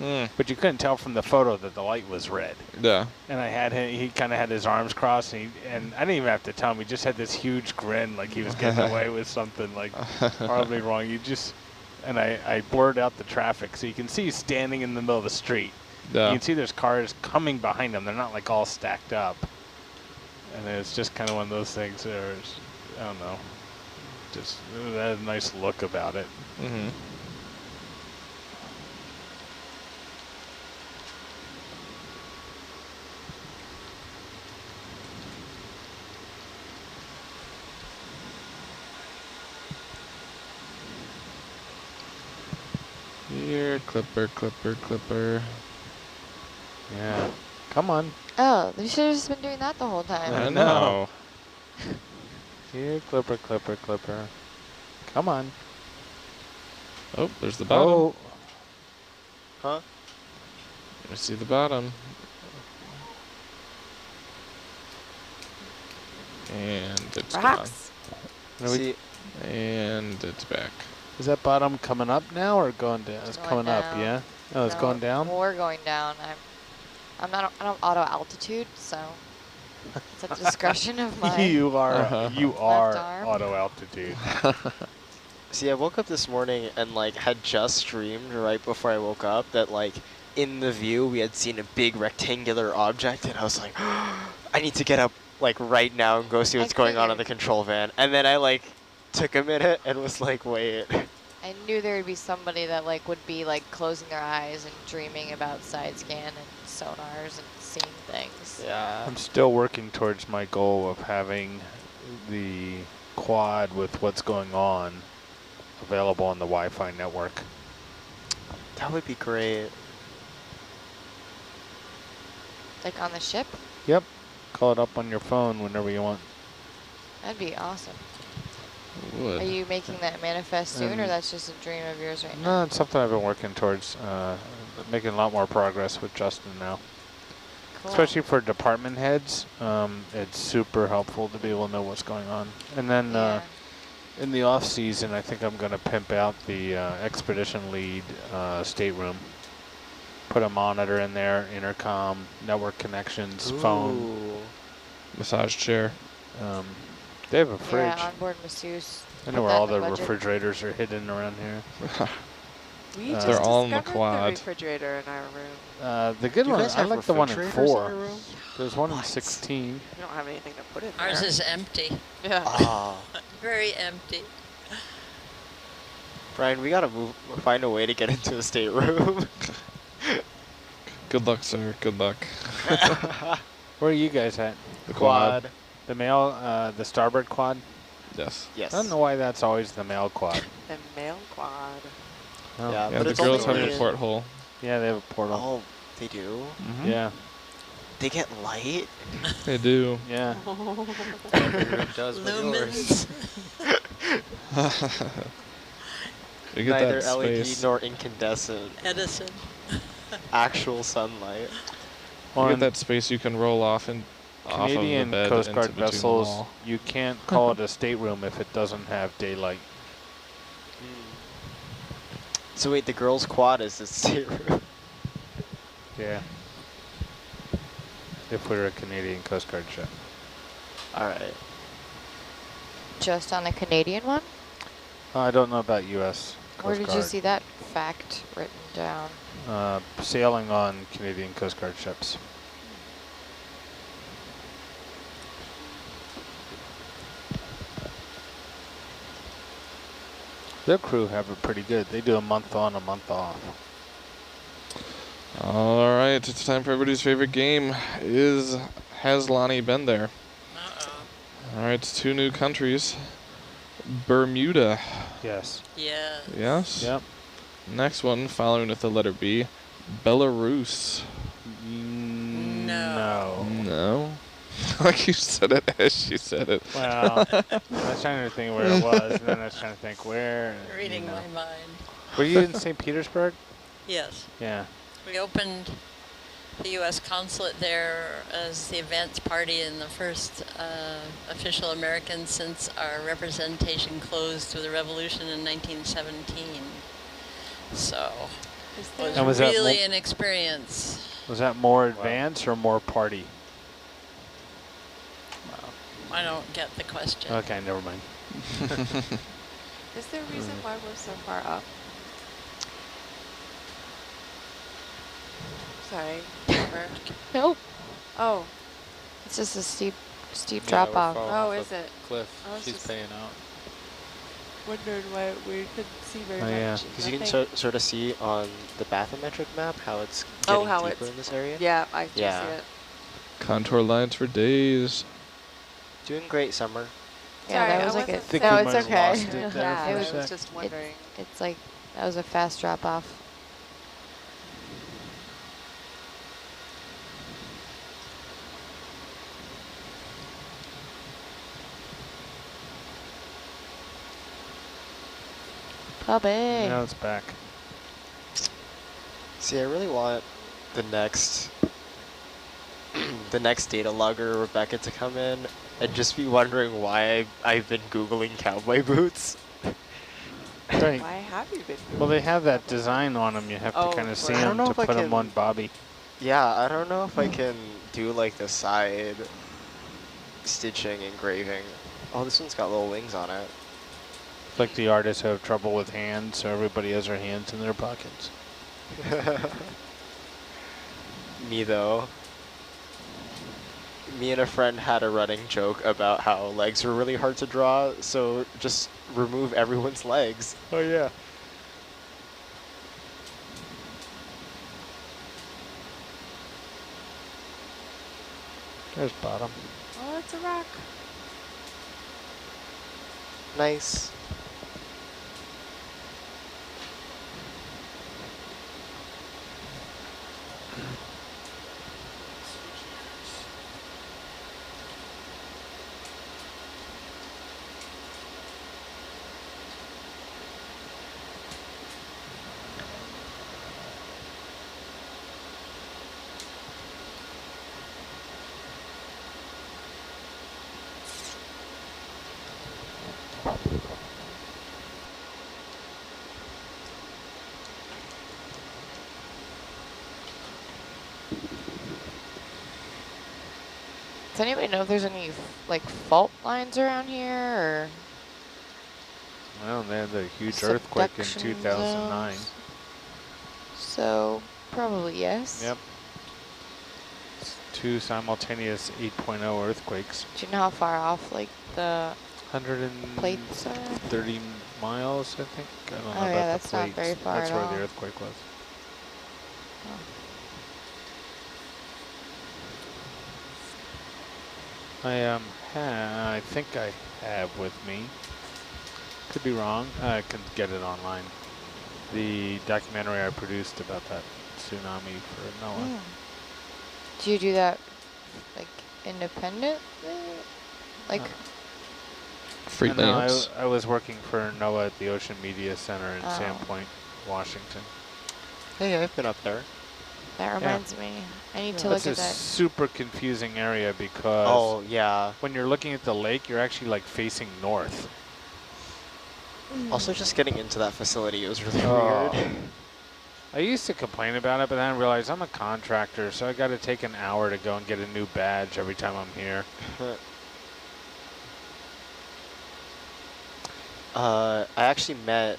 But you couldn't tell from the photo that the light was red. Yeah. And I had him, he kind of had his arms crossed, and I didn't even have to tell him. He just had this huge grin like he was getting away with something like horribly wrong. And I blurred out the traffic so you can see he's standing in the middle of the street. Yeah. You can see there's cars coming behind him. They're not like all stacked up. And it's just kind of one of those things where, I don't know, just it had a nice look about it. Mm-hmm. Here, Clipper, Clipper, Clipper. Yeah. Come on. Oh, they should have just been doing that the whole time. I know. Here, Clipper, Clipper, Clipper. Come on. Oh, there's the bottom. Oh. Huh? I see the bottom. And it's Rocks. See, gone. And it's back. Is that bottom coming up now or going down? It's going coming up, down. yeah? Oh, it's No, going down? We're going down. I don't auto altitude, so it's at the discretion of my You are left arm. auto altitude. see, I woke up this morning and like had just streamed right before I woke up that like in the view we had seen a big rectangular object, and I was like, I need to get up like right now and go see what's going on in the control van. And then I like took a minute and was like, wait. I knew there would be somebody that like would be like closing their eyes and dreaming about side scan and sonars and seeing things. Yeah. I'm still working towards my goal of having the quad with what's going on available on the Wi-Fi network. That would be great. Like on the ship? Yep. Call it up on your phone whenever you want. That'd be awesome. Wood. Are you making that manifest soon, or that's just a dream of yours right now? No, it's something I've been working towards, making a lot more progress with Justin now. Cool. Especially for department heads, it's super helpful to be able to know what's going on. And then Yeah. in the off season, I think I'm going to pimp out the expedition lead stateroom. Put a monitor in there, intercom, network connections, phone. Ooh. Massage chair. They have a fridge. Yeah, onboard masseuse. I know Put where that all in the budget. refrigerators are hidden around here. We They're just all in the discovered quad. refrigerator in our room. The good You one, guys I have like the one in refrigerators in 4. your room? There's one in What? 16. We don't have anything to put in there. Ours is empty, Yeah. Ah. very empty. Brian, we gotta find a way to get into a stateroom. Good luck, sir. Good luck. Where are you guys at? The Quad. The male, the starboard quad? Yes. Yes. I don't know why that's always the male quad. The male quad. Oh. Yeah, Yeah, but the it's girls have only the in- porthole. Yeah, they have a portal. Oh, they do? Mm-hmm. Yeah, They get light? They do. yeah. It does with yours. Lumens, You get Neither that LED space. nor incandescent. Edison. Actual sunlight. You On get that space you can roll off and off Canadian of the bed Coast into Guard between the vessels, wall. you can't call it a stateroom if it doesn't have daylight. So wait, the girls' quad is a stateroom. Yeah. If we're a Canadian Coast Guard ship. Alright. Just on the Canadian one? I don't know about U.S. Coast Where did Guard. you see that fact written down? Sailing on Canadian Coast Guard ships. Their crew have it pretty good. They do a month on, a month off. All right, it's time for everybody's favorite game. Has Lonnie been there? Uh-oh. All right, it's 2 new countries. Bermuda. Yes. Yeah. Yes? Yep. Next one, following with the letter B, Belarus. No. No. Like you said it as she said it. Well, I was trying to think where it was, and then I was trying to think where. Reading you know. my mind. Were you in St. Petersburg? Yes. Yeah. We opened the U.S. consulate there as the advance party and the first official American since our representation closed with the revolution in 1917. So Is Was And was that really an experience. Was that more advanced or more party? I don't get the question. Okay, never mind. Is there a reason why we're so far up? Sorry. Amber. Nope. Oh. It's just a steep drop off. Oh, is it? Cliff. I was She's just paying out. wondered why we couldn't see very much. Yeah. Because you can sort of see on the bathymetric map how it's Oh, getting how deeper it's- in this area. Yeah, I do Yeah. see it. Contour lines for days. Doing great, Summer. Yeah, Sorry, that was I like a. wasn't Think No, we it's might have okay. lost it there Yeah, for I a was sec. just wondering. It's like that was a fast drop off. Puppy. Now it's back. See, I really want the next the next data logger, Rebecca, to come in and just be wondering why I've been Googling cowboy boots. Right. Why have you been? Well, they have that design on them. You have to Oh, kind of see right. I don't them know to if I put them can- on Bobby. Yeah, I don't know if I can do like the side stitching engraving. Oh, this one's got little wings on it. Like the artists who have trouble with hands, so everybody has their hands in their pockets. Me though. Me and a friend had a running joke about how legs are really hard to draw, so just remove everyone's legs. Oh, yeah. There's bottom. Oh, it's a rock. Nice. Does anybody know if there's any like fault lines around here or Well, they had the huge earthquake in subduction 2009. zones? So probably yes. Yep. Two simultaneous 8.0 earthquakes. Do you know how far off like the 130 plates are? miles, I think. I don't know Oh, about yeah, the that's not plates. very far That's at where all. the earthquake was. I think I have with me. Could be wrong. I can get it online. The documentary I produced about that tsunami for NOAA. Do you do that like independently? Like Freelance. No, I was working for NOAA at the Ocean Media Center in Oh. Sandpoint, Washington. Hey, I've been up there. that reminds me. I need to That's look a at that. super confusing area because Oh, yeah. when you're looking at the lake, you're actually like facing north. Also, just getting into that facility was really Oh. weird. I used to complain about it, but then I realized I'm a contractor, so I got to take an hour to go and get a new badge every time I'm here. I actually met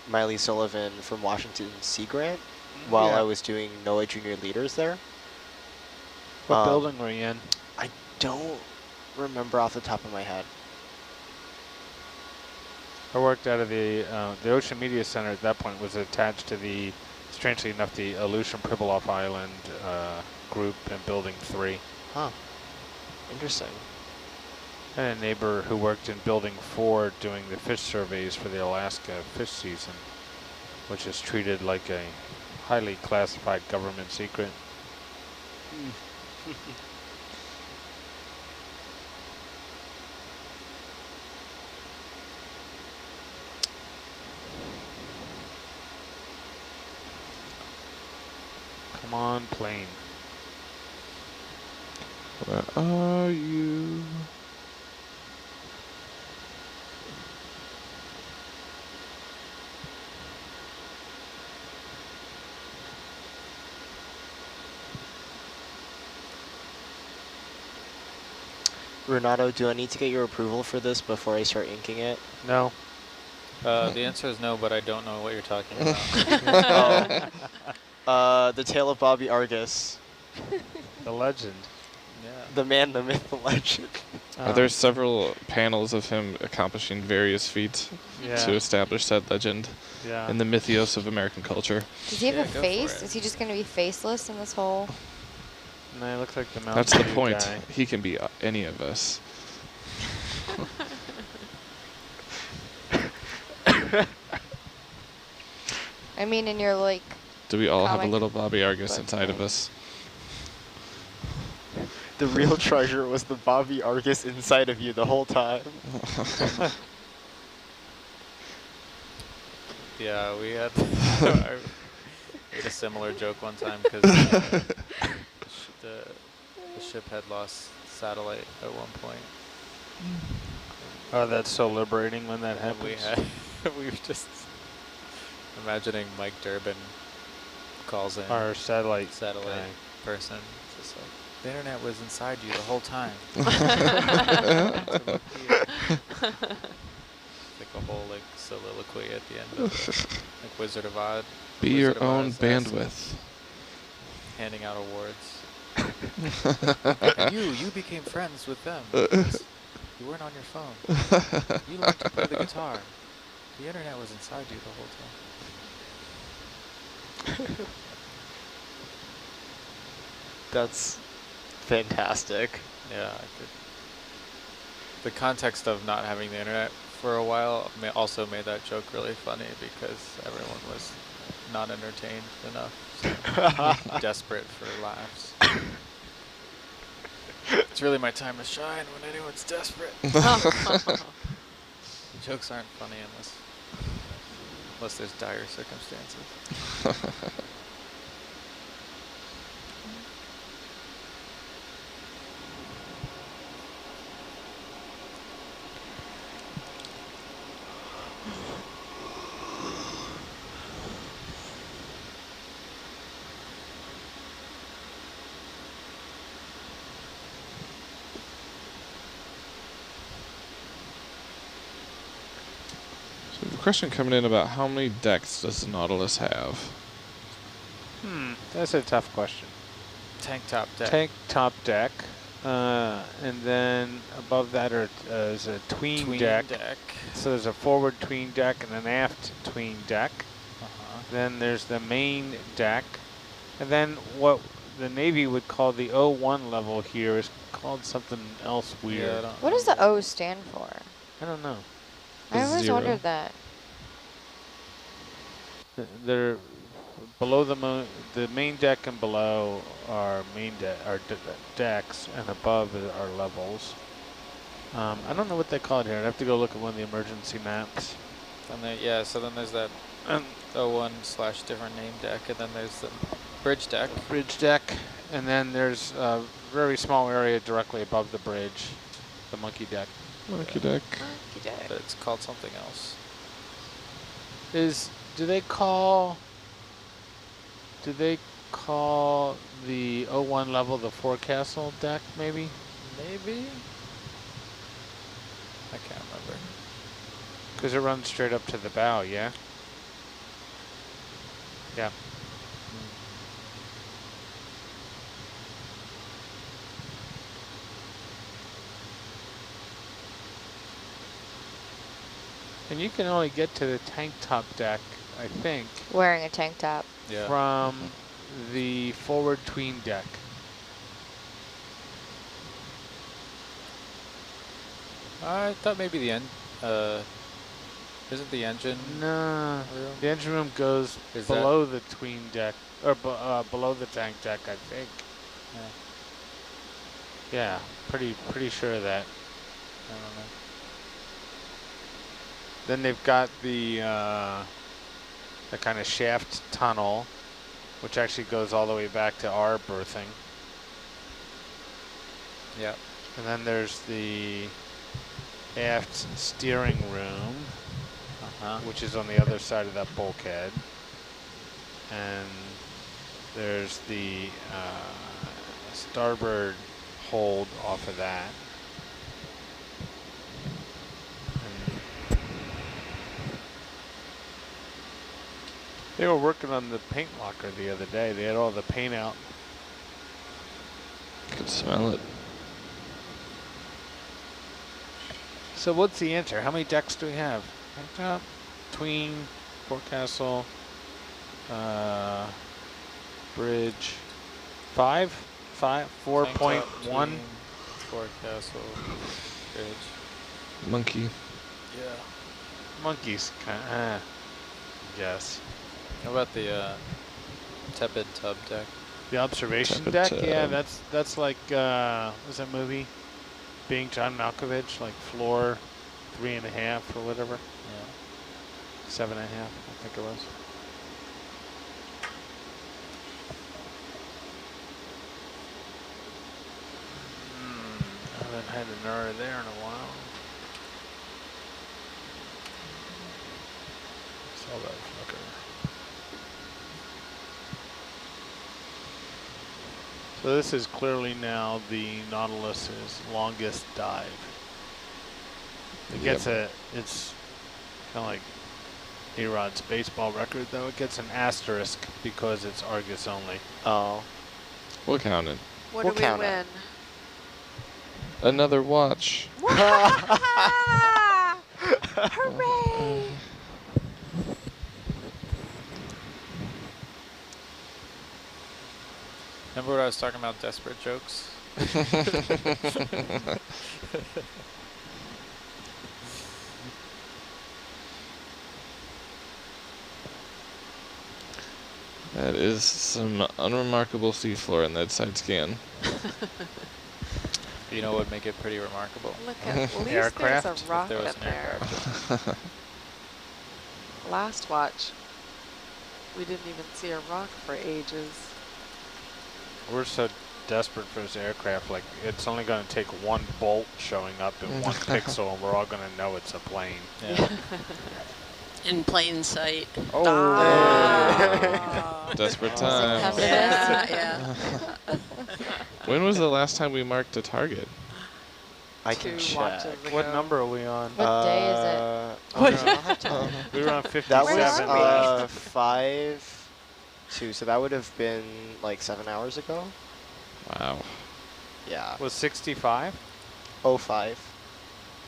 Miley Sullivan from Washington Sea Grant while Yeah. I was doing NOAA Junior Leaders there. What building were you in? I don't remember off the top of my head. I worked out of the Ocean Media Center at that point was attached to the, strangely enough, the Aleutian Pribilof Island group in Building 3. Huh. Interesting. I had a neighbor who worked in Building 4 doing the fish surveys for the Alaska fish season, which is treated like a highly classified government secret. Come on, plane. Where are you? Renato, do I need to get your approval for this before I start inking it? No. The answer is no, but I don't know what you're talking about. The Tale of Bobby Argus. The legend. Yeah. The man, the myth, the legend. There's several panels of him accomplishing various feats Yeah. to establish said legend Yeah. in the mythos of American culture. Does he have Yeah, a go for face? it. Is he just going to be faceless in this whole? No, it looks like the Mountain That's the Dew point. guy. He can be any of us. I mean, in your like. Do we all have a Comic little Bobby Argus book inside of thing. us? The real treasure was the Bobby Argus inside of you the whole time. Yeah, we had I made a similar joke one time because the ship had lost satellite at one point. Oh, that's so liberating when that And happens. we had we were just imagining Mike Durbin calls in Our satellite satellite person. Just like the internet was inside you the whole time. Like a whole like soliloquy at the end of it. Like Wizard of Oz. Be Wizard your of own Oz bandwidth. handing out awards. And you became friends with them. because You weren't on your phone. You learned to play the guitar. The internet was inside you the whole time. That's fantastic. Yeah, I could. The context of not having the internet for a while also made that joke really funny because everyone was not entertained enough, so desperate for laughs. It's really my time to shine when anyone's desperate. Jokes aren't funny unless there's dire circumstances. So a question coming in about how many decks does the Nautilus have? That's a tough question. Tank top deck. Tank top deck. And then above that is a tween deck. So there's a forward tween deck and an aft tween deck. Then there's the main deck. And then what the Navy would call the 01 level here is called something else weird. What does the O stand for? I don't know. I always 0. wondered that. They're below the main deck and below are decks, and above are levels. I don't know what they call it here. I'd have to go look at one of the emergency maps. And then, so then there's that 01/different name deck, and then there's the bridge deck. Bridge deck, and then there's a very small area directly above the bridge, the monkey deck. Monkey deck. But it's called something else. Do they call the 01 level the forecastle deck, maybe? Maybe? I can't remember. Because it runs straight up to the bow, yeah? Yeah. And you can only get to the tank top deck, I think, Wearing a tank top. Yeah. from the forward tween deck. I thought maybe the isn't the engine No, room? the engine room goes Is below the tween deck, or below the tank deck, I think. Yeah, pretty sure of that. I don't know. Then they've got the kind of shaft tunnel, which actually goes all the way back to our berthing. Yeah. And then there's the aft steering room, which is on the other side of that bulkhead. And there's the starboard hold off of that. They were working on the paint locker the other day. They had all the paint out. Could smell it. So what's the answer? How many decks do we have? Top, tween, forecastle, bridge. 5? 4.1? Forecastle, bridge. Monkey. Yeah. Monkeys, yes. How about the tepid tub deck? The observation Tepid deck, tub. yeah, that's like, what's that movie? Being John Malkovich, like floor 3.5 or whatever. Yeah. 7.5, I think it was. I haven't had an error there in a while. Saw that fucker. So this is clearly now the Nautilus's longest dive. It gets it's kind of like A-Rod's baseball record, though. It gets an asterisk because it's Argus only. Oh. We'll count it. What We'll do we count it. win? Another watch. Hooray! Remember what I was talking about, desperate jokes? That is some unremarkable seafloor in that side scan. You know what would make it pretty remarkable? Look at least Aircraft? there's a If rock there was up an there. aircraft. Last watch, we didn't even see a rock for ages. We're so desperate for this aircraft, like it's only going to take one bolt showing up in one pixel and we're all going to know it's a plane. Yeah. In plain sight. Oh! Desperate Come times. to Yeah, this. yeah. When was the last time we marked a target? I can 2 check. watches What ago. number are we on? What day is it? What? I'll have to- We were on 57. that Where was are we? 5-2, so that would have been like 7 hours ago. Wow. Yeah. Was 65? 05.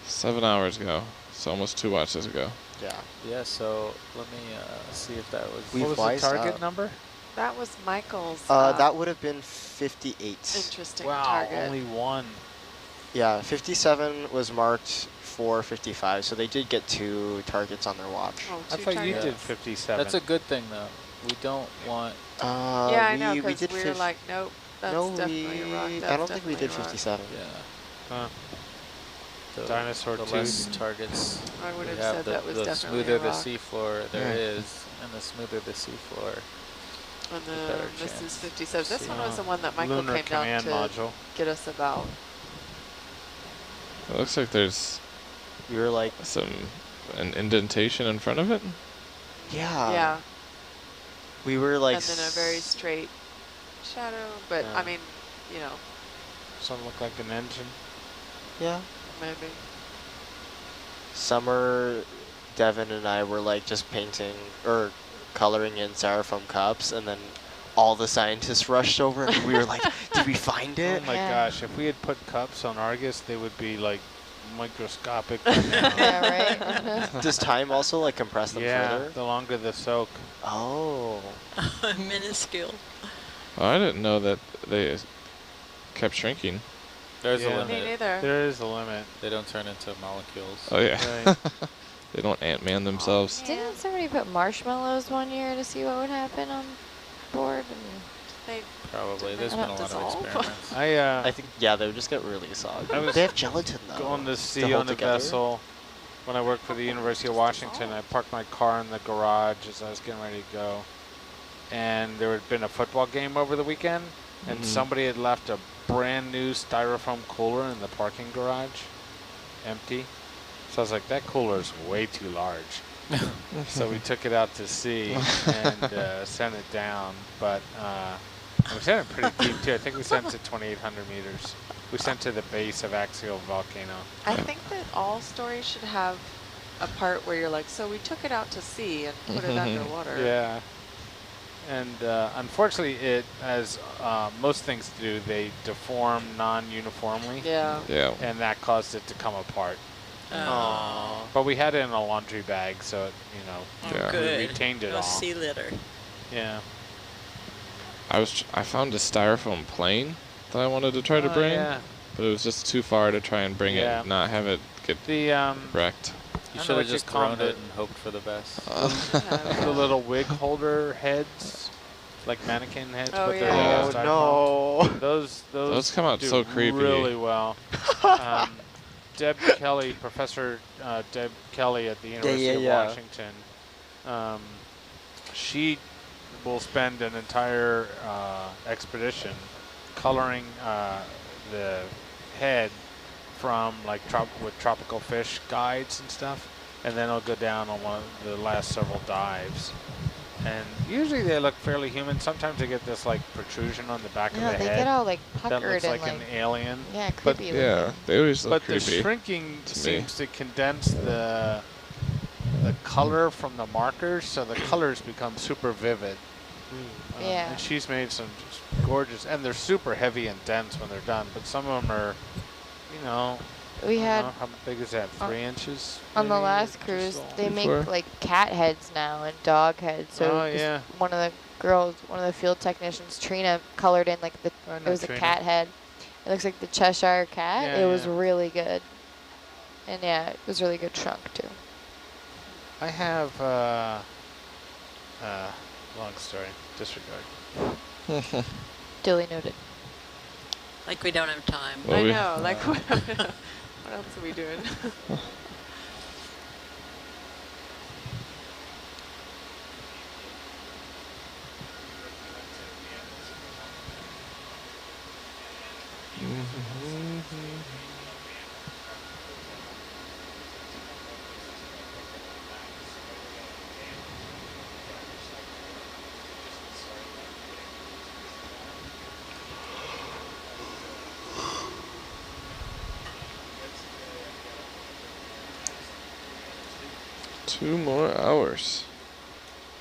7 hours ago. So almost 2 watches ago. Yeah. Yeah, so let me see if that was... We've What was the wised target up. number? That was Michael's That would have been 58. interesting Wow, target. only one. Yeah, 57 was marked for 55, so they did get 2 targets on their watch. Oh, I 2 thought you targets. did 57. That's a good thing, though. We don't want... Yeah, I know, we because did we were like, nope, that's no, definitely a rock. That's I don't think we did definitely a rock. 57. Yeah. Huh. The, Dinosaur the tooth. less targets I would we have have, said the, that was the definitely smoother a the rock. seafloor there Yeah. is, and the smoother the seafloor. And the then better this is chance 57. This to one see. was the one that Michael Lunar came down command to module. get us about. It looks like there's We were like, an indentation in front of it. yeah. Yeah, We were like. and then a very straight shadow, but Yeah. I mean, you know, Something look like an engine. Yeah. maybe. Summer, Devin and I were like just painting or coloring in styrofoam cups, and then all the scientists rushed over and we were like, did we find it? Oh my Yeah. gosh, if we had put cups on Argus, they would be like microscopic. by now. Yeah, right? Does time also like compress them Yeah, further? the longer the soak. Oh. Minuscule. Oh, I didn't know that they kept shrinking. There's Yeah. a Me limit. neither. There is a limit. They don't turn into molecules. Oh yeah. Right. They don't Ant-Man themselves. Didn't somebody put marshmallows one year to see what would happen on board? And They Probably. Did There's they been a not lot of dissolve? experiments. I think, yeah, they would just get really soggy. I was They have gelatin though. going to sea hold on a together. vessel when I worked for the University of Washington. I parked my car in the garage as I was getting ready to go. And there had been a football game over the weekend, and Mhm. somebody had left a brand new styrofoam cooler in the parking garage, empty. So I was like, that cooler is way too large. So we took it out to sea and sent it down. But we sent it pretty deep too. I think we sent it to 2,800 meters. We sent to the base of Axial Volcano. I think that all stories should have a part where you're like, so we took it out to sea and put it underwater. Yeah. And unfortunately, it, as most things do, they deform non-uniformly. Yeah. Yeah. And that caused it to come apart. Oh. But we had it in a laundry bag, so it, Yeah. we Good. retained it No all. sea litter. Yeah. I found a styrofoam plane that I wanted to try to bring, Yeah. but it was just too far to try and bring Yeah. it, not have it get The wrecked. I You don't should know have what just you call thrown them, it and hoped for the best. the little wig holder heads, like mannequin heads, Oh, but they're yeah. made Oh of styrofoam. no. Those come out do so creepy. really well. Deb Kelly, Professor Deb Kelly at the University of yeah. Washington, she will spend an entire expedition coloring the head from like with tropical fish guides and stuff, and then it'll go down on one of the last several dives. And usually they look fairly human. Sometimes they get this like protrusion on the back of Yeah, the they head get all like that puckered looks and like an alien. yeah, But- creepy Yeah, looking. they always look But creepy. the shrinking to me. seems to condense the color from the markers, so the colors become super vivid. Yeah. And she's made some just gorgeous, and they're super heavy and dense when they're done. But some of them are, We I don't had know, how big is that? 3 inches? on the maybe? last Just cruise, all- they make Before. like cat heads now and dog heads. So Oh, this- yeah. one of the girls, one of the field technicians, Trina, colored in like I it know was Trina. a cat head. It looks like the Cheshire cat. Yeah, it was yeah. really good. And yeah, it was really good shrunk too. I have, long story, disregard. Duly noted. Like we don't have time. Well, I we- know. Like, what else are we doing? Two more hours.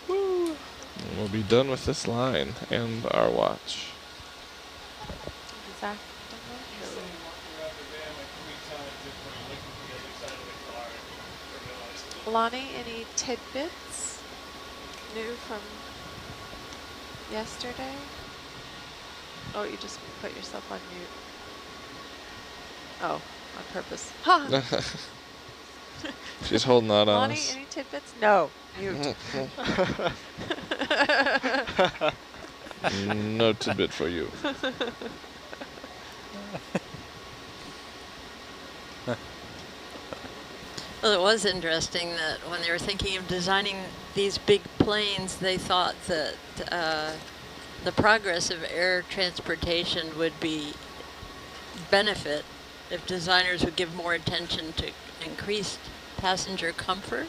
Woo! And we'll be done with this line and our watch. Exactly. Lonnie, any tidbits new from yesterday? Oh, you just put yourself on mute. Oh, on purpose. Ha! She's holding out on Lonnie, us. any tidbits? No, mute. No tidbit for you. Well, it was interesting that when they were thinking of designing these big planes, they thought that the progress of air transportation would be benefit if designers would give more attention to increased passenger comfort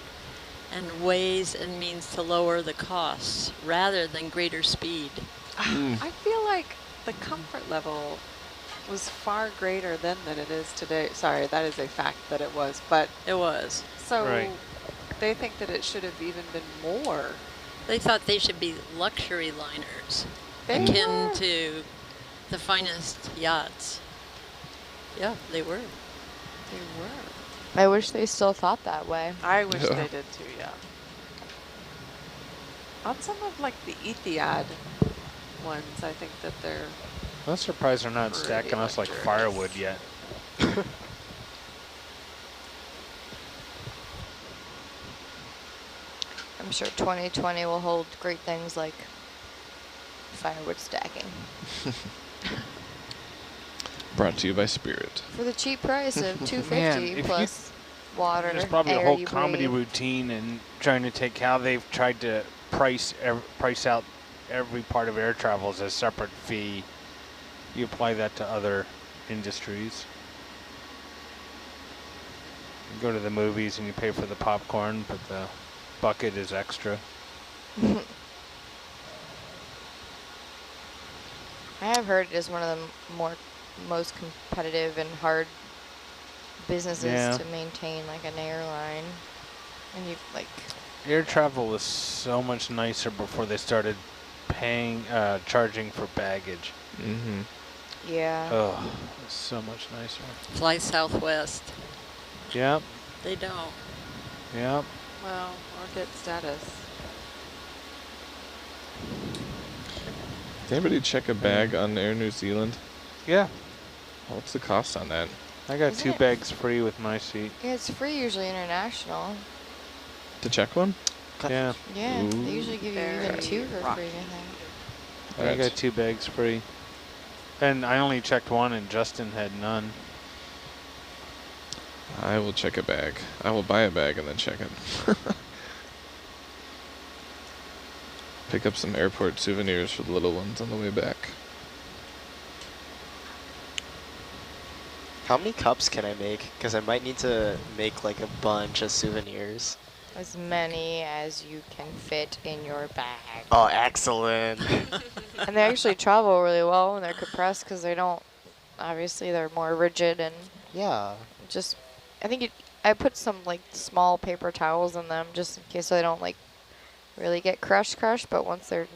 and ways and means to lower the costs rather than greater speed. I feel like the comfort level was far greater then than it is today. Sorry, that is a fact that it was, but It was. so Right. they think that it should have even been more. They thought they should be luxury liners, They akin were. to the finest yachts. Yeah, they were. They were. I wish they still thought that way. I wish Yeah. they did too, yeah. On some of like the Etihad ones, I think that they're I'm surprised they're not Pretty stacking us like luxurious. firewood yet. I'm sure 2020 will hold great things like firewood stacking Brought to you by Spirit. for the cheap price of $250 Man, if you- plus water, There's probably a air whole you comedy breathe. routine in trying to take how they've tried to price out every part of air travel as a separate fee. You apply that to other industries. You go to the movies and you pay for the popcorn, but the bucket is extra. I have heard it is one of the most competitive and hard businesses Yeah. to maintain, like an airline. And you like, Air travel was so much nicer before they started charging for baggage. Mm-hmm. Yeah. Oh, it's so much nicer. Fly Southwest. Yep, They don't. yep. Well, or get status. Did anybody check a bag on Air New Zealand? Yeah, What's the cost on that? I got Isn't 2 it- bags free with my seat. Yeah, it's free usually international. To check one? Yeah, Yeah, Ooh. they usually give you even Very 2 for rocky. free, I think. I got 2 bags free. And I only checked 1 and Justin had none. I will check a bag. I will buy a bag and then check it. Pick up some airport souvenirs for the little ones on the way back. How many cups can I make? Because I might need to make like a bunch of souvenirs. As many as you can fit in your bag. Oh, excellent. And they actually travel really well when they're compressed because they don't, obviously they're more rigid and Yeah. just, I think I put some like small paper towels in them just in case so they don't like really get crushed, but once they're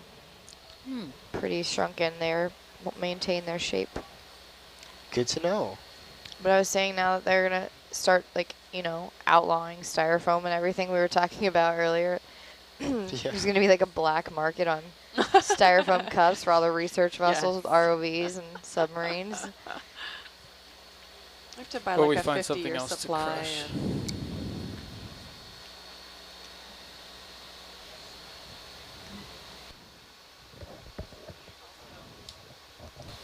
pretty shrunken, they're maintain their shape. Good to know. But I was saying now that they're gonna start like, outlawing styrofoam and everything we were talking about earlier. There's gonna be like a black market on styrofoam cups for all the research vessels with ROVs and submarines. I have to buy Or we like a find something 50-year else to supply. crush. And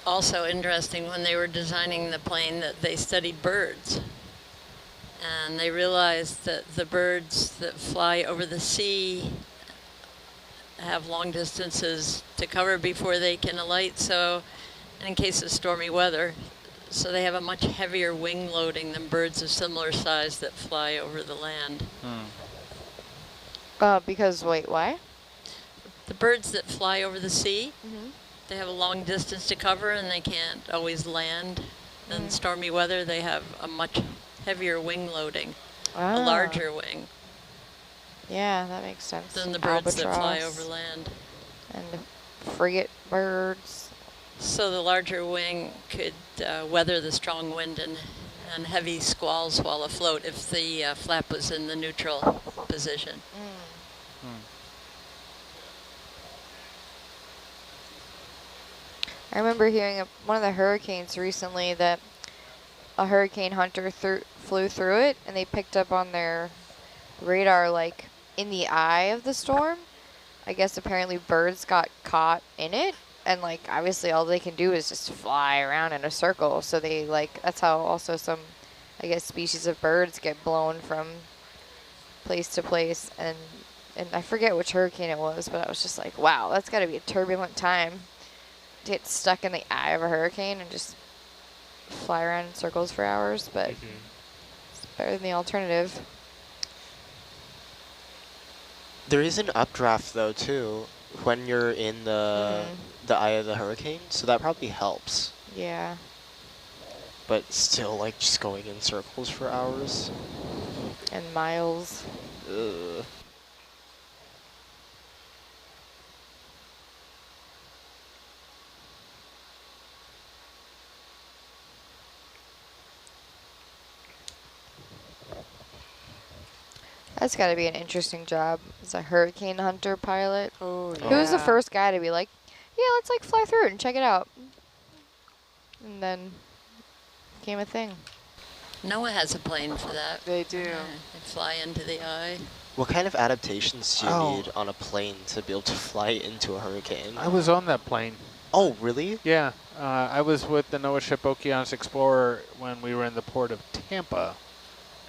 Also interesting, when they were designing the plane, that they studied birds. And they realized that the birds that fly over the sea have long distances to cover before they can alight, so in case of stormy weather. So they have a much heavier wing loading than birds of similar size that fly over the land. Because, wait, why? The birds that fly over the sea, they have a long distance to cover and they can't always land. In stormy weather, they have a much heavier wing loading, a larger wing Yeah, that makes sense. than the birds that fly Albatross over land. and frigate birds. So the larger wing could weather the strong wind and heavy squalls while afloat if the flap was in the neutral position. I remember hearing one of the hurricanes recently that a hurricane hunter flew through it and they picked up on their radar like in the eye of the storm. I guess apparently birds got caught in it and like obviously all they can do is just fly around in a circle. So they like, that's how also some, I guess, species of birds get blown from place to place. And I forget which hurricane it was, but I was just like, wow, that's got to be a turbulent time to get stuck in the eye of a hurricane and just fly around in circles for hours, but it's better than the alternative. There is an updraft though too when you're in the eye of the hurricane, so that probably helps. Yeah. But still, like just going in circles for hours. And miles. Ugh. That's got to be an interesting job as a hurricane hunter pilot. oh, yeah. Who was the first guy to be like, yeah, let's like fly through it and check it out? And then became a thing. NOAA has a plane for that. They do. They fly into the eye. What kind of adaptations do you Oh. need on a plane to be able to fly into a hurricane? I was on that plane. Oh, really? Yeah, I was with the NOAA ship Okeanos Explorer when we were in the port of Tampa,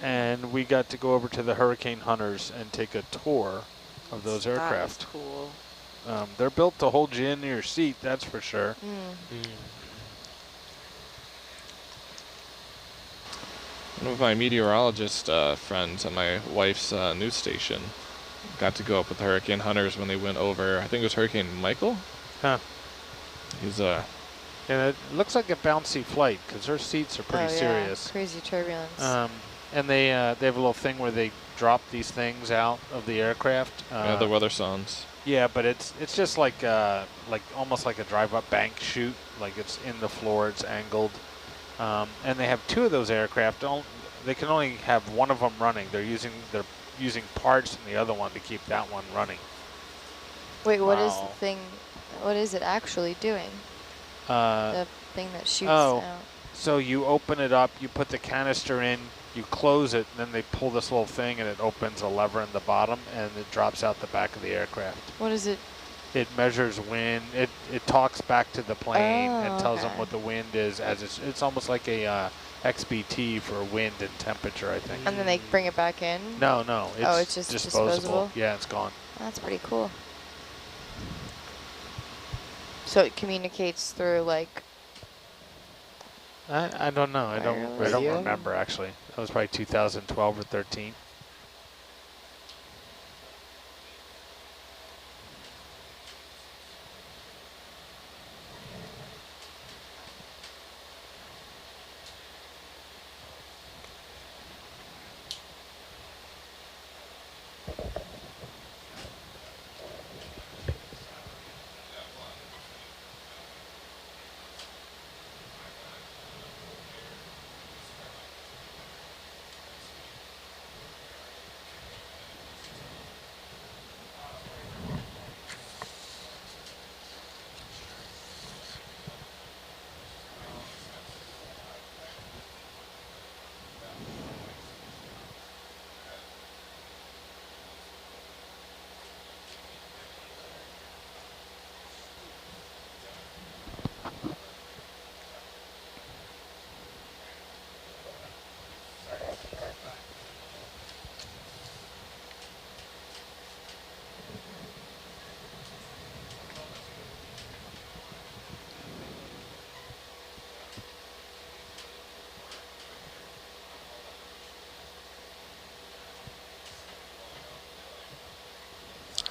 and we got to go over to the hurricane hunters and take a tour of those That is aircraft. cool. They're built to hold you in your seat, that's for sure. One of my meteorologist friends at my wife's news station got to go up with the hurricane hunters when they went over, I think it was Hurricane Michael. Huh. He's And it looks like a bouncy flight because their seats are pretty serious. Crazy turbulence. And they have a little thing where they drop these things out of the aircraft. the weather sondes. Yeah, but it's just like almost like a drive-up bank chute. Like it's in the floor, it's angled, and they have two of those aircraft. They can only have one of them running. They're using parts in the other one to keep that one running. Wait, what is the Wow. thing? What is it actually doing? The thing that shoots Oh, out. so you open it up, you put the canister in, you close it, and then they pull this little thing, and it opens a lever in the bottom, and it drops out the back of the aircraft. What is it? It measures wind. It talks back to the plane and tells them okay. what the wind is. As it's almost like a XBT for wind and temperature, I think. And then they bring it back in? No, It's just disposable? Yeah, it's gone. That's pretty cool. So it communicates through like. I don't know. I don't Radio? remember actually. That was probably 2012 or 13.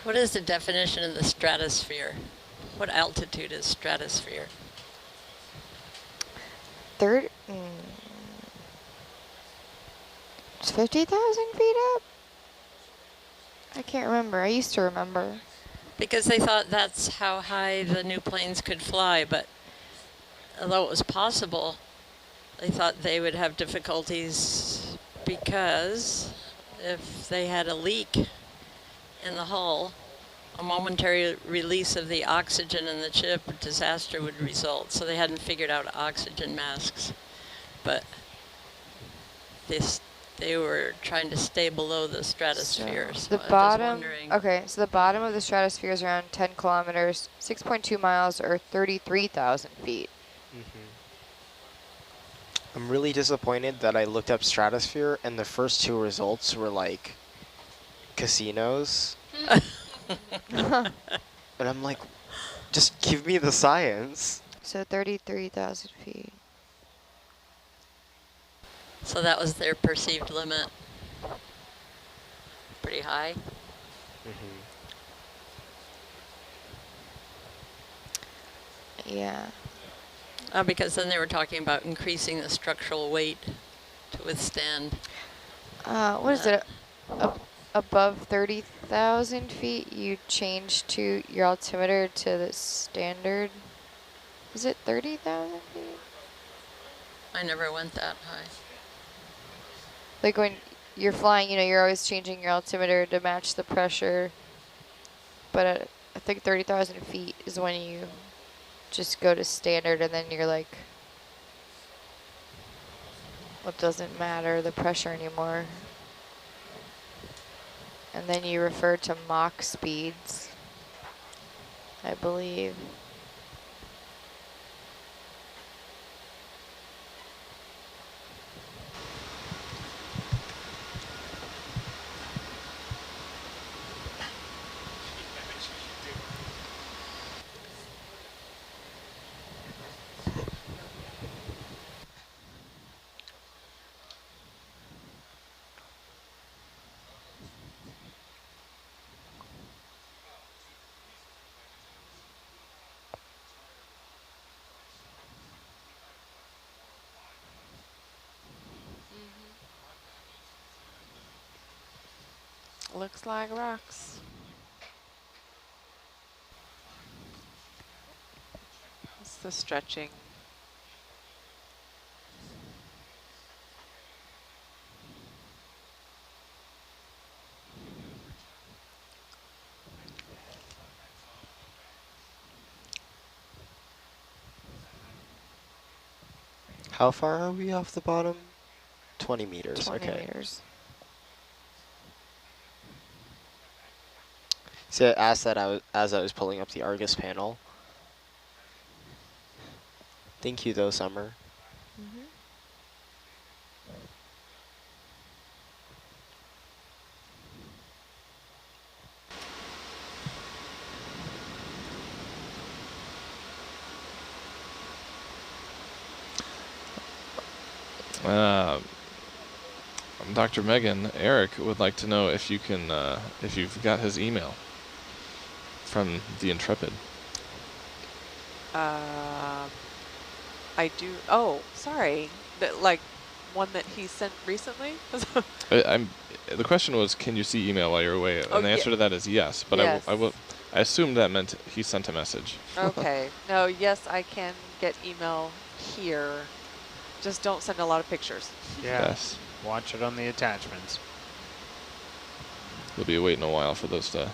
What is the definition of the stratosphere? What altitude is stratosphere? It's 50,000 feet up? I can't remember. I used to remember. Because they thought that's how high the new planes could fly, but although it was possible, they thought they would have difficulties because if they had a leak in the hull, a momentary release of the oxygen in the chip, disaster would result. So they hadn't figured out oxygen masks, but they were trying to stay below the stratosphere. So the I was bottom, wondering. okay, so the bottom of the stratosphere is around 10 kilometers, 6.2 miles, or 33,000 feet. I'm really disappointed that I looked up stratosphere and the first two results were like casinos. And I'm like, just give me the science. So 33,000 feet. So that was their perceived limit. Pretty high. Yeah. Because then they were talking about increasing the structural weight to withstand. What is it? Above 30,000 feet, you change to your altimeter to the standard. Is it 30,000 feet? I never went that high. Like when you're flying, you know, you're always changing your altimeter to match the pressure. But I think 30,000 feet is when you just go to standard and then you're like, it doesn't matter the pressure anymore. And then you refer to Mach speeds, I believe. Looks like rocks. the stretching. How far are we off the bottom? 20 meters. 20 okay. meters. See, I asked that as I was pulling up the Argus panel. Thank you, though, Summer. Dr. Megan, Eric would like to know if you can, if you've got his email from the Intrepid. I do. Oh, sorry. Like one that he sent recently? The question was, can you see email while you're away? Oh, And the answer to that is yes, but yes. I assumed that meant he sent a message. Okay. No, yes, I can get email here. Just don't send a lot of pictures. Yeah. Yes. Watch it on the attachments. You'll be waiting a while for those to...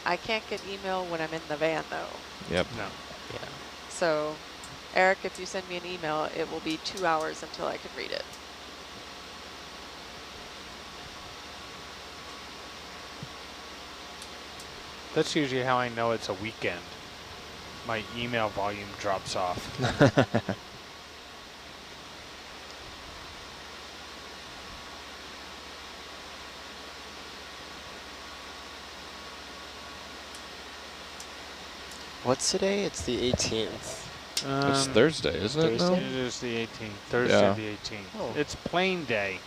I can't get email when I'm in the van, though. Yep. No. Yeah. So, Eric, if you send me an email, it will be 2 hours until I can read it. That's usually how I know it's a weekend. My email volume drops off. What's today? It's the 18th. It's Thursday, isn't it? Thursday? It is the 18th. Thursday Yeah. the 18th. Oh. It's plane day.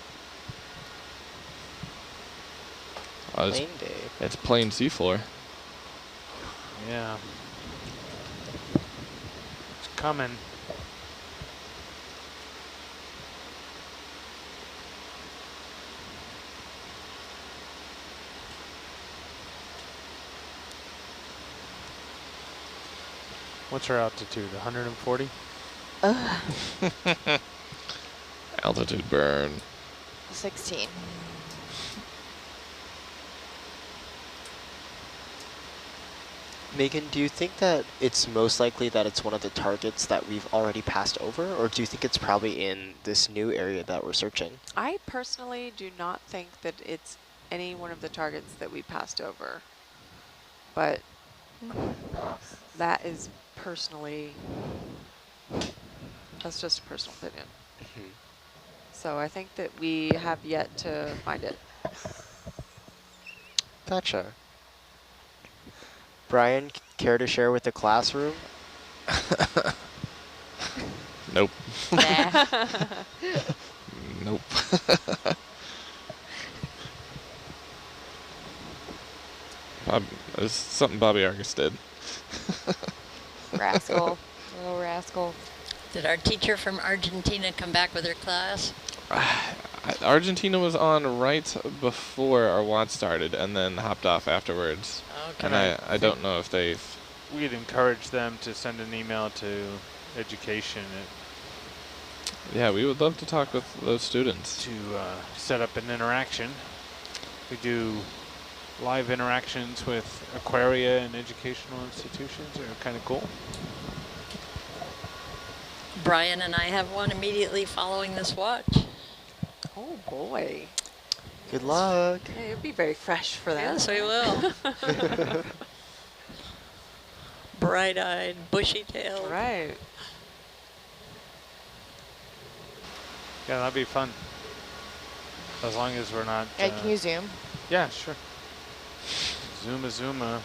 Plane day. It's plain seafloor. Yeah. It's coming. What's our altitude? 140? Altitude burn. 16. Megan, do you think that it's most likely that it's one of the targets that we've already passed over, or do you think it's probably in this new area that we're searching? I personally do not think that it's any one of the targets that we passed over. But that is personally, that's just a personal opinion. So I think that we have yet to find it. Gotcha. Brian, care to share with the classroom? Nope. Nah. Nope. It's something Bobby Argus did. Rascal. Little rascal. Did our teacher from Argentina come back with her class? Argentina was on right before our WAD started and then hopped off afterwards. Okay. And I don't know if they've... We'd encourage them to send an email to education Yeah, we would love to talk with those students. to set up an interaction. We do live interactions with aquaria and educational institutions. They're kind of cool. Brian and I have one immediately following this watch. Oh boy. Good luck. Yeah, it'd be very fresh for that. Yes, we will. Bright-eyed, bushy-tailed. Right. Yeah, that'd be fun. As long as we're not... Hey, can you zoom? Yeah, sure. Zuma, Zuma.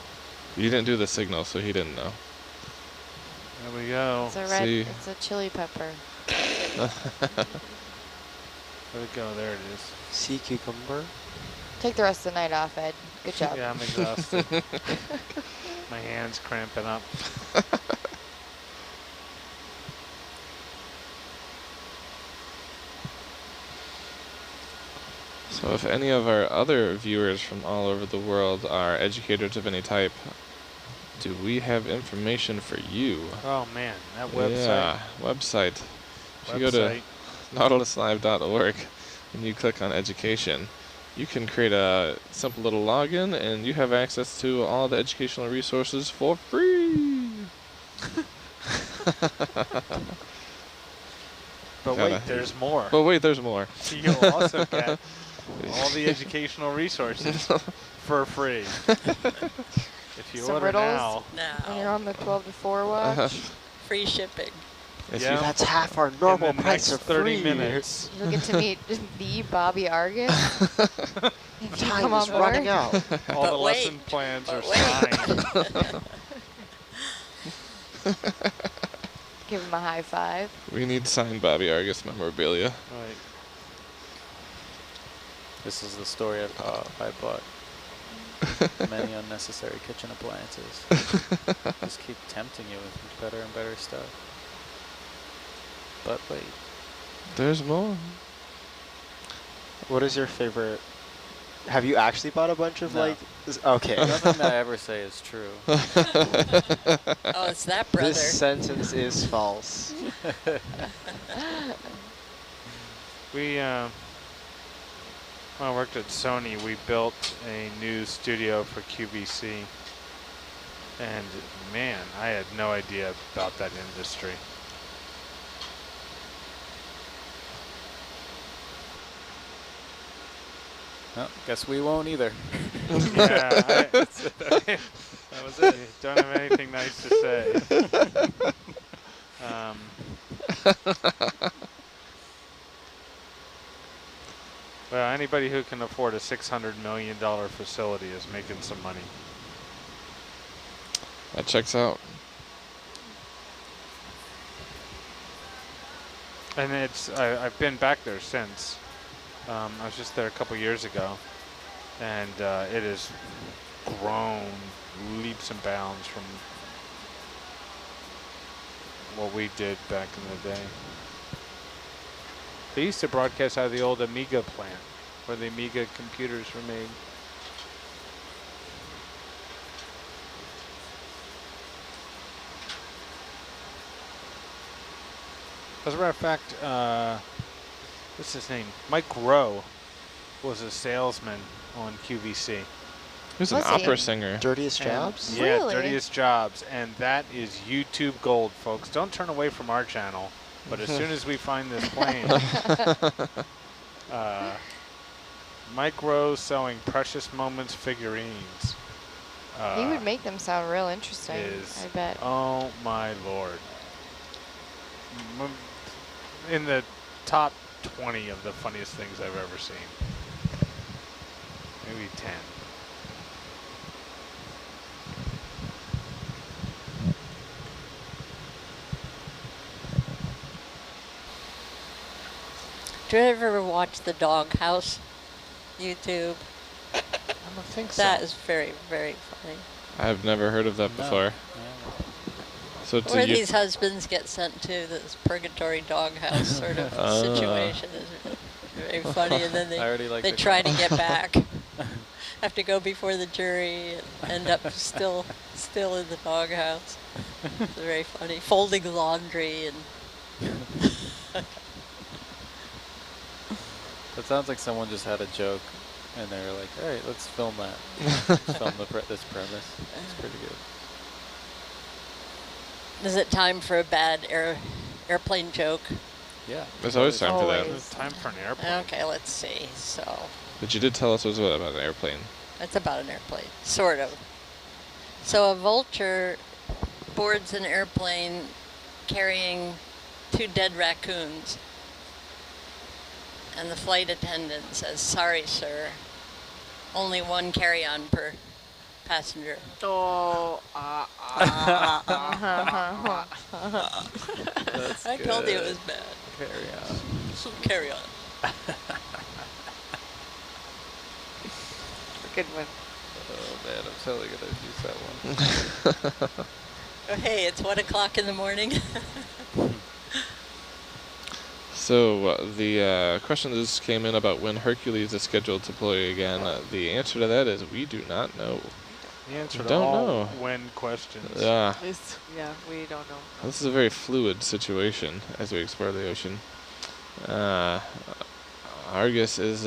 You didn't do the signal, so he didn't know. There we go. It's a red, See. it's a chili pepper. There we go. There it is. Sea cucumber. Take the rest of the night off, Ed. Good job. Yeah, I'm exhausted. My hand's cramping up. So So if any of our other viewers from all over the world are educators of any type, do we have information for you? Oh man, that website. Yeah, website. If you go to nautiluslive.org and you click on education, you can create a simple little login and you have access to all the educational resources for free. But wait, there's more. But wait, there's more. You'll also get all the educational resources for free. If you Some order riddles? now. When you're on the 12 to 4 watch, Free shipping. Yeah. That's half our normal in the price next of 30 free. minutes. you'll get to meet the Bobby Argus. If you Time come on is running board. out. All But the wait, lesson plans are but wait. signed. Give him a high five. We need signed Bobby Argus memorabilia. Right. This is the story of how I bought many unnecessary kitchen appliances. Just keep tempting you with better and better stuff. But wait. There's more. What is your favorite? Have you actually bought a bunch of No. like? Okay. Nothing I ever say is true. Oh, it's that brother. This sentence is false. We, when I worked at Sony, we built a new studio for QVC. And man, I had no idea about that industry. Well, guess we won't either. Yeah, that was it. Don't have anything nice to say. Well, anybody who can afford a $600 million facility is making some money. That checks out. And I've been back there since. I was just there a couple years ago, and it has grown leaps and bounds from what we did back in the day. They used to broadcast out of the old Amiga plant, where the Amiga computers were made. As a matter of fact, what's his name? Mike Rowe was a salesman on QVC. Who's an Was he? opera singer? Dirtiest And- jobs? Yeah, Really? Dirtiest Jobs, and that is YouTube gold, folks. Don't turn away from our channel, but as soon as we find this plane, Mike Rowe selling Precious Moments figurines. He would make them sound real interesting, is, I bet. oh my lord. In the top 20 of the funniest things I've ever seen. Maybe 10. Do you ever watch the Doghouse YouTube? I don't think so. That is very, very funny. I've never heard of that No. before. Yeah. So it's Where a these husbands get sent to this purgatory doghouse sort of situation is very funny, and then I already like they the try to con- get back. Have to go before the jury and end up still in the doghouse. It's very funny. Folding laundry and That sounds like someone just had a joke, and they were like, "All right, let's film that. Let's film this premise. It's pretty good." is it time for a bad airplane joke? Yeah. There's always time for that. Always. It's time for an airplane. Okay, let's see. So But you did tell us it was about an airplane. it's about an airplane, sort of. So a vulture boards an airplane carrying 2 dead raccoons. And the flight attendant says, "Sorry, sir. Only 1 carry-on per passenger." Oh, That's I told you it was bad. Carry on. So carry on. good one. Oh man, I'm totally gonna use that one. Oh, hey, it's 1 o'clock in the morning. So the question that just came in about when Hercules is scheduled to deploy again, the answer to that is we do not know. The answer to Don't all know. when questions. Yeah. Yeah, we don't know. This is a very fluid situation as we explore the ocean. Argus is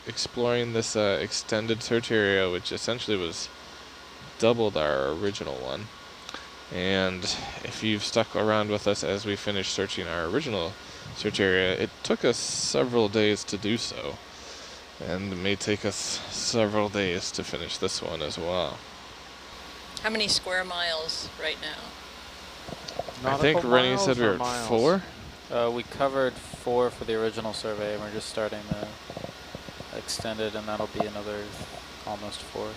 exploring this extended search area, which essentially was doubled our original one. And if you've stuck around with us as we finished searching our original search area, it took us several days to do so. And it may take us several days to finish this one as well. How many square miles right now? I think Nautical Rennie miles said we or were at miles? 4. We covered 4 for the original survey, and we're just starting the extended, and that'll be another almost 4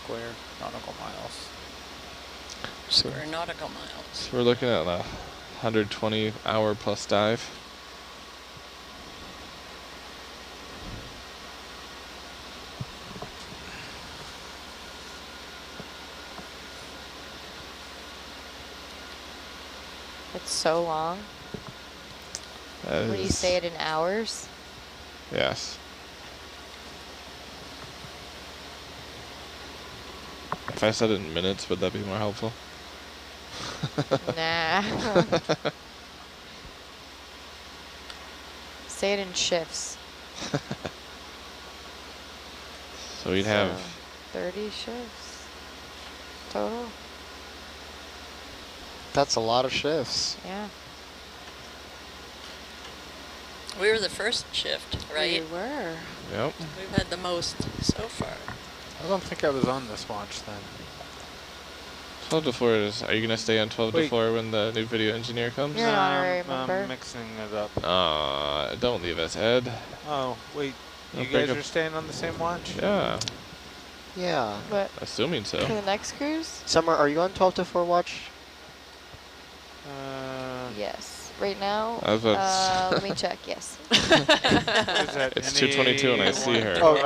square nautical miles. Square nautical miles. So we're looking at a 120-hour plus dive. It's so long. What do you say it in hours? Yes. If I said it in minutes, would that be more helpful? Nah. Say it in shifts. So we'd have 30 shifts total. That's a lot of shifts. Yeah. We were the first shift, right? We were. Yep. We've had the most so far. I don't think I was on this watch then. 12 to 4 is. Are you gonna stay on 12 to 4 when the new video engineer comes? You're an honorary member. I'm mixing it up. Don't leave us, Ed. Oh, wait. I'll You pick guys up- are staying on the same watch? Yeah, Yeah. But assuming for so. the next cruise? Summer, are you on 12 to 4 watch? Yes. Right now, I was about to let me check. Yes. Is that It's 2:22 and I see her. Oh,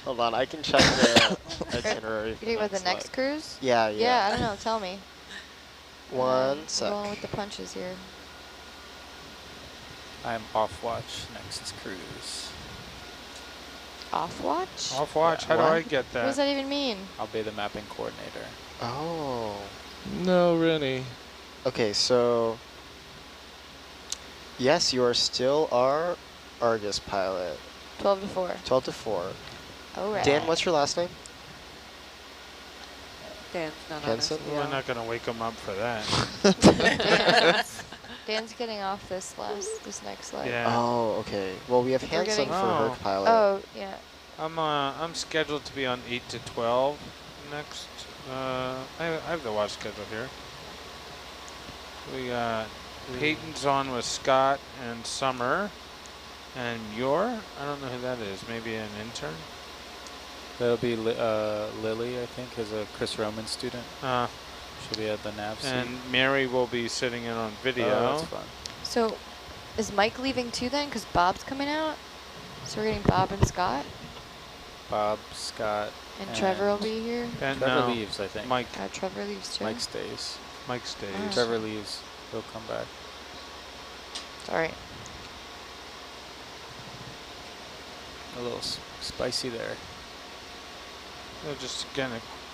hold on. I can check the itinerary. You think about the next cruise? Yeah, Yeah, yeah. I don't know. Tell me. One We're sec. going with the punches here. I'm off watch next cruise. Off watch? Off watch? How What? do I get What does that? that even mean? I'll be the mapping coordinator. Oh. No, Rennie. Okay, so yes, you are still our Argus pilot. 12 to 4. 12 to 4. All right. Dan, what's your last name? Dan's not Hanson? on us. We're not going to wake him up for that. Dan's getting off this next leg. Yeah. Oh, okay. Well, we have We're Hanson getting- for Oh. Herc pilot. Oh, yeah. I'm scheduled to be on 8 to 12 next. I have the watch schedule here. We got Peyton's on with Scott and Summer. And I don't know who that is. Maybe an intern? That'll be Lily, I think, is a Chris Roman student. She'll be at the nav seat. And Mary will be sitting in on video. Oh, that's fun. So, is Mike leaving too then? Because Bob's coming out? So we're getting Bob and Scott? Bob, Scott, And Trevor will be here? And Trevor no, leaves, I think. Mike Trevor leaves too? Mike stays. stays. Oh. Trevor leaves. He'll come back. Sorry. A little spicy there. They're just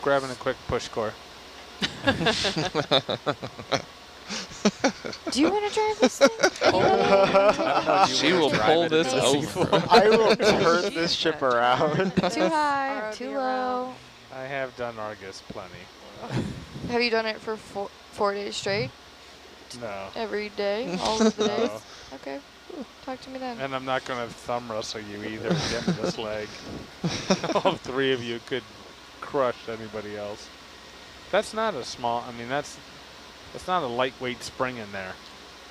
grabbing a quick push core. Do you want to drive this thing? She will pull this over. I will turn this ship around. Too high, ROV too around. low. I have done Argus plenty. Have you done it for 4 days straight? No. Every day? All of the days? No. Okay. Talk to me then. And I'm not going to thumb wrestle you either and get in this leg. All 3 of you could crush anybody else. That's not a small, I mean, that's not a lightweight spring in there.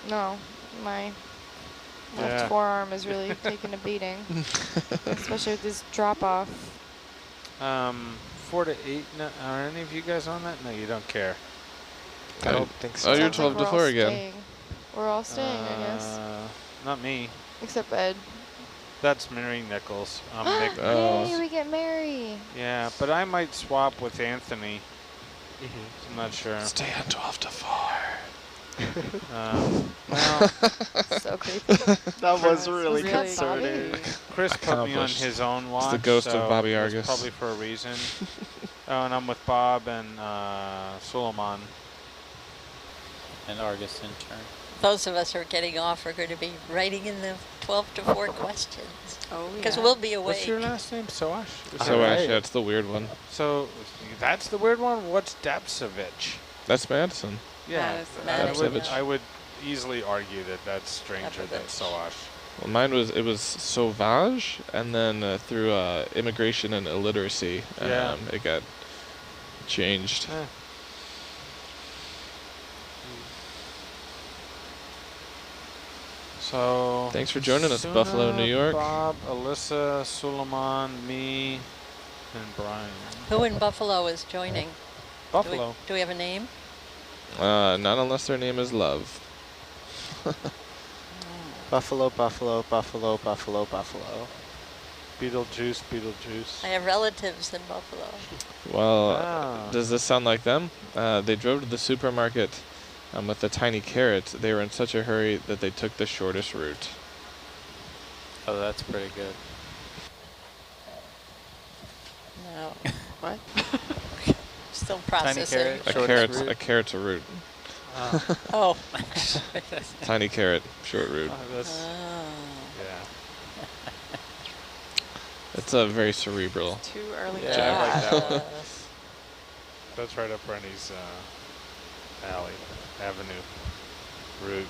No. My left Yeah. forearm is really taking a beating. Especially with this drop off. 4 to 8, no, are any of you guys on that? No, you don't care. I don't think so. Oh, you're Sounds like 12 to we're all 4 again. staying. We're all staying, I guess. Not me. Except Ed. That's Mary Nichols. I'm Nick. Oh. Yay, we get Mary. Yeah, but I might swap with Anthony. I'm not sure. Stay on 12 to 4. Well, So creepy. That was really really concerning. creepy. Chris put me on Accomplished. his own watch. the ghost of so Bobby that's Argus. Probably for a reason. Oh, and I'm with Bob and Suleiman. And Argus in turn. Those of us who are getting off are going to be writing in the 12 to 4 questions. Oh, yeah. Because we'll be awake. What's your last name? Soash? So Alright. actually, that's the weird one. So that's the weird one. What's Dapsevich? That's Madison. Madison. I would easily argue that that's stranger than Dapsevich. Soash. Well, mine was Sauvage, and then through immigration and illiteracy, Yeah. it got changed. Eh. So Thanks for joining us, Suna, Buffalo, New York. Bob, Alyssa, Suleiman, me, and Brian. Who in Buffalo is joining? Buffalo. Do we have a name? Not unless their name is Love. Buffalo, Buffalo, Buffalo, Buffalo, Buffalo. Beetlejuice, Beetlejuice. I have relatives in Buffalo. Well, Ah. does this sound like them? They drove to the supermarket with a tiny carrot. They were in such a hurry that they took the shortest route. Oh, that's pretty good. No. What? Still Tiny processing. carrot. A Shortest route. carrot's a route. Oh. Tiny carrot, short route. That's, Oh. yeah. It's a very cerebral. Too early Yeah, for I like that. that one. That's right up Rennie's avenue, route.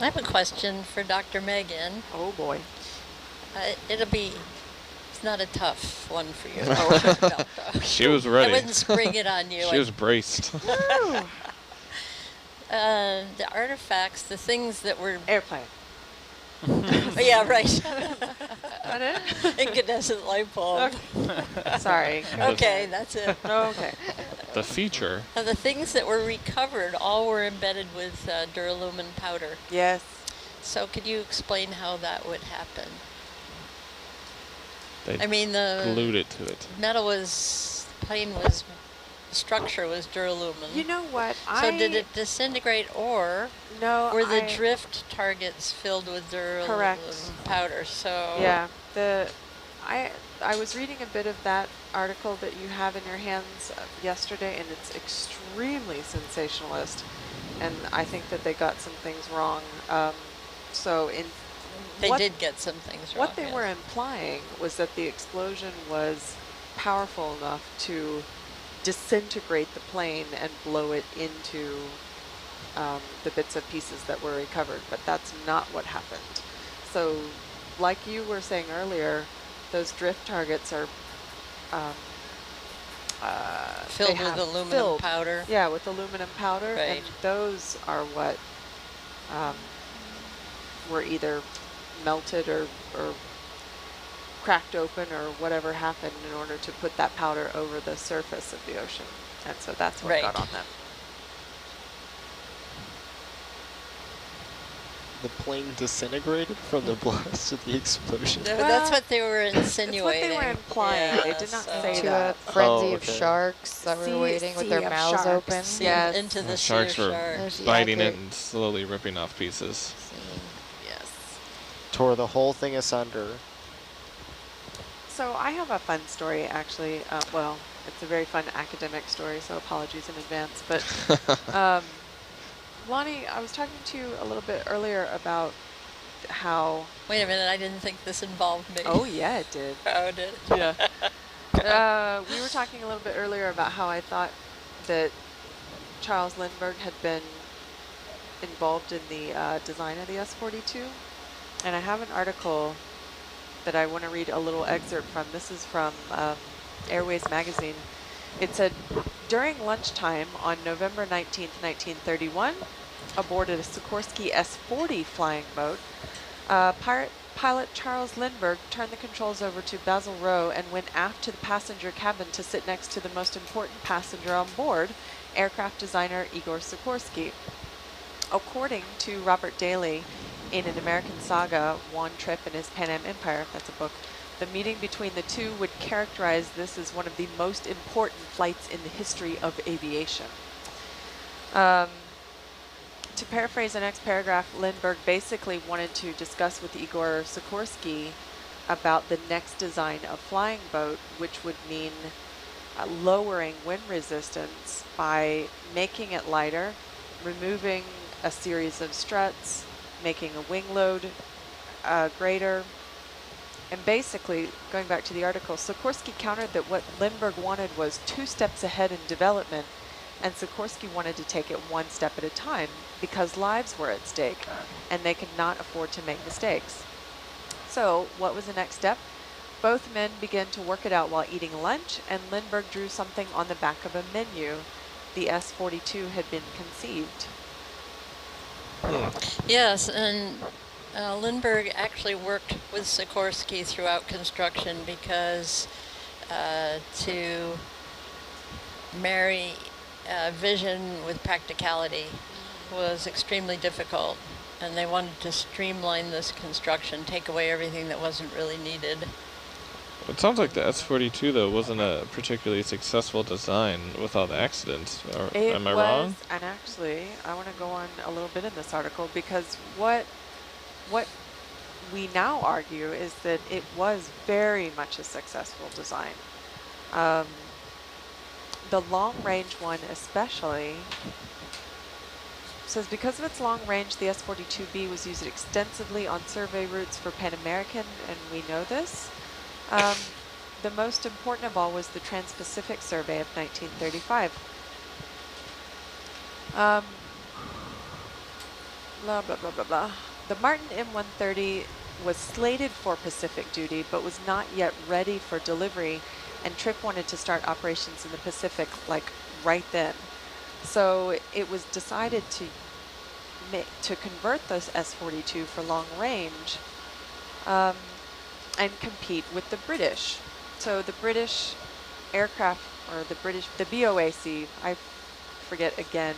I have a question for Dr. Megan. Oh, boy. It's not a tough one for you. No. She was I ready. wouldn't spring it on you. She was braced. The artifacts, the things that were... Airplane. Yeah, right. What is? Incandescent light bulb. Sorry. Okay, that's it. Okay. The feature. The things that were recovered all were embedded with duralumin powder. Yes. So could you explain how that would happen? They I mean, the glued it to it. structure was duralumin. You know what? So did it disintegrate, or No. were the drift targets filled with duralumin Correct. powder? So Yeah. I was reading a bit of that article that you have in your hands yesterday, and it's extremely sensationalist. And I think that they got some things wrong. they did get some things wrong. What they were implying was that the explosion was powerful enough to disintegrate the plane and blow it into the bits and pieces that were recovered, but that's not what happened. So, like you were saying earlier, those drift targets are filled with aluminum powder. Yeah, with aluminum powder, Right. and those are what were either melted or cracked open or whatever happened in order to put that powder over the surface of the ocean. And so that's what got on them. The plane disintegrated from the blast of the explosion. No, that's what they were insinuating. That's what they were implying. They did not say To a that. frenzy of okay. sharks that were waiting with their sea of mouths sharks. open. See, Yes. into the The sea sharks of were sharks. There's the biting it accurate- and slowly ripping off pieces. Yes. Tore the whole thing asunder. So I have a fun story, actually. Well, it's a very fun academic story, so apologies in advance. But Lonnie, I was talking to you a little bit earlier about how... Wait a minute, I didn't think this involved me. Oh, yeah, it did. Oh, did it? Yeah. We were talking a little bit earlier about how I thought that Charles Lindbergh had been involved in the design of the S-42. And I have an article that I want to read a little excerpt from. This is from Airways magazine. It said, during lunchtime on November 19th, 1931, aboard a Sikorsky S-40 flying boat, pilot Charles Lindbergh turned the controls over to Basil Rowe and went aft to the passenger cabin to sit next to the most important passenger on board, aircraft designer Igor Sikorsky. According to Robert Daly, in an American saga, One Trip and His Pan Am Empire, that's a book, the meeting between the two would characterize this as one of the most important flights in the history of aviation. To paraphrase the next paragraph, Lindbergh basically wanted to discuss with Igor Sikorsky about the next design of flying boat, which would mean lowering wind resistance by making it lighter, removing a series of struts, making a wing load greater. And basically, going back to the article, Sikorsky countered that what Lindbergh wanted was 2 steps ahead in development, and Sikorsky wanted to take it 1 step at a time because lives were at stake and they could not afford to make mistakes. So what was the next step? Both men began to work it out while eating lunch, and Lindbergh drew something on the back of a menu. The S-42 had been conceived. Yes, and Lindbergh actually worked with Sikorsky throughout construction because to marry vision with practicality was extremely difficult, and they wanted to streamline this construction, take away everything that wasn't really needed. It sounds like the S-42 though wasn't a particularly successful design with all the accidents. Am I wrong? And actually, I want to go on a little bit in this article because what we now argue is that it was very much a successful design. The long-range one especially says because of its long range, the S-42B was used extensively on survey routes for Pan American, and we know this. The most important of all was the Trans-Pacific Survey of 1935. Blah, blah, blah, blah, blah. The Martin M130 was slated for Pacific duty, but was not yet ready for delivery, and Tripp wanted to start operations in the Pacific like right then. So it was decided to convert the S-42 for long range and compete with the British. So the British aircraft, or the BOAC, I forget again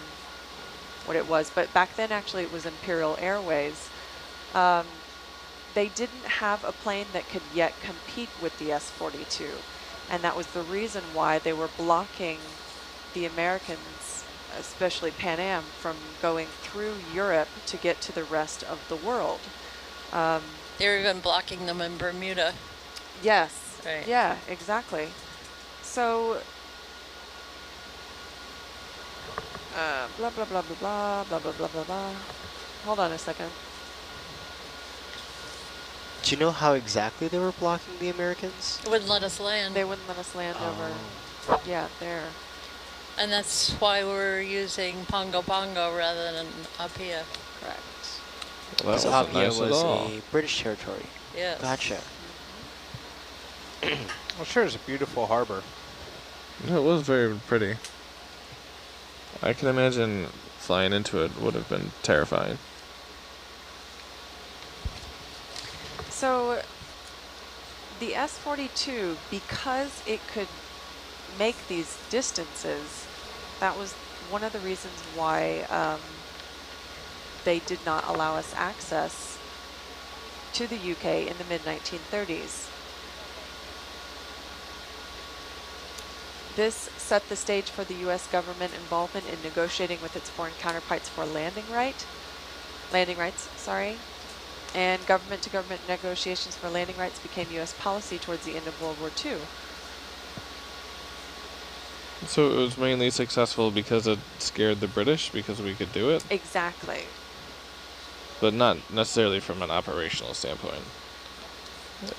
what it was, but back then actually it was Imperial Airways. They didn't have a plane that could yet compete with the S-42, and that was the reason why they were blocking the Americans, especially Pan Am, from going through Europe to get to the rest of the world. They were even blocking them in Bermuda. Yes. Right. Yeah, exactly. So, blah, blah, blah, blah, blah, blah, blah, blah, blah, blah. Hold on a second. Do you know how exactly they were blocking the Americans? It wouldn't let us land. They wouldn't let us land over, yeah, there. And that's why we're using Pongo Pongo rather than Apia. Correct. Well, that So wasn't Apia nice at was all. a British territory. Yes. Gotcha. Well, sure, it's a beautiful harbor. No, it was very pretty. I can imagine flying into it would have been terrifying. So the S-42, because it could make these distances, that was one of the reasons why they did not allow us access to the UK in the mid-1930s. This set the stage for the U.S. government involvement in negotiating with its foreign counterparts for landing rights, and government-to-government negotiations for landing rights became U.S. policy towards the end of World War II. So it was mainly successful because it scared the British because we could do it? Exactly. But not necessarily from an operational standpoint.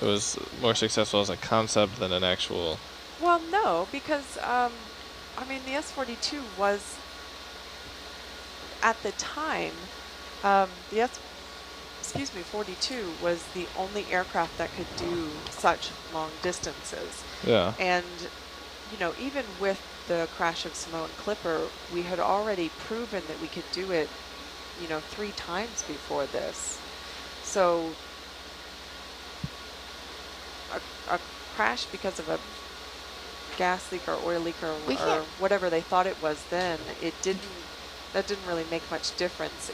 It was more successful as a concept than an actual... Well, no, because, I mean, the S-42 was, at the time, the 42 was the only aircraft that could do such long distances. Yeah. And, you know, even with the crash of Samoan Clipper, we had already proven that we could do it, you know, 3 times before this. So, a crash because of a gas leak or oil leak or whatever they thought it was then, that didn't really make much difference.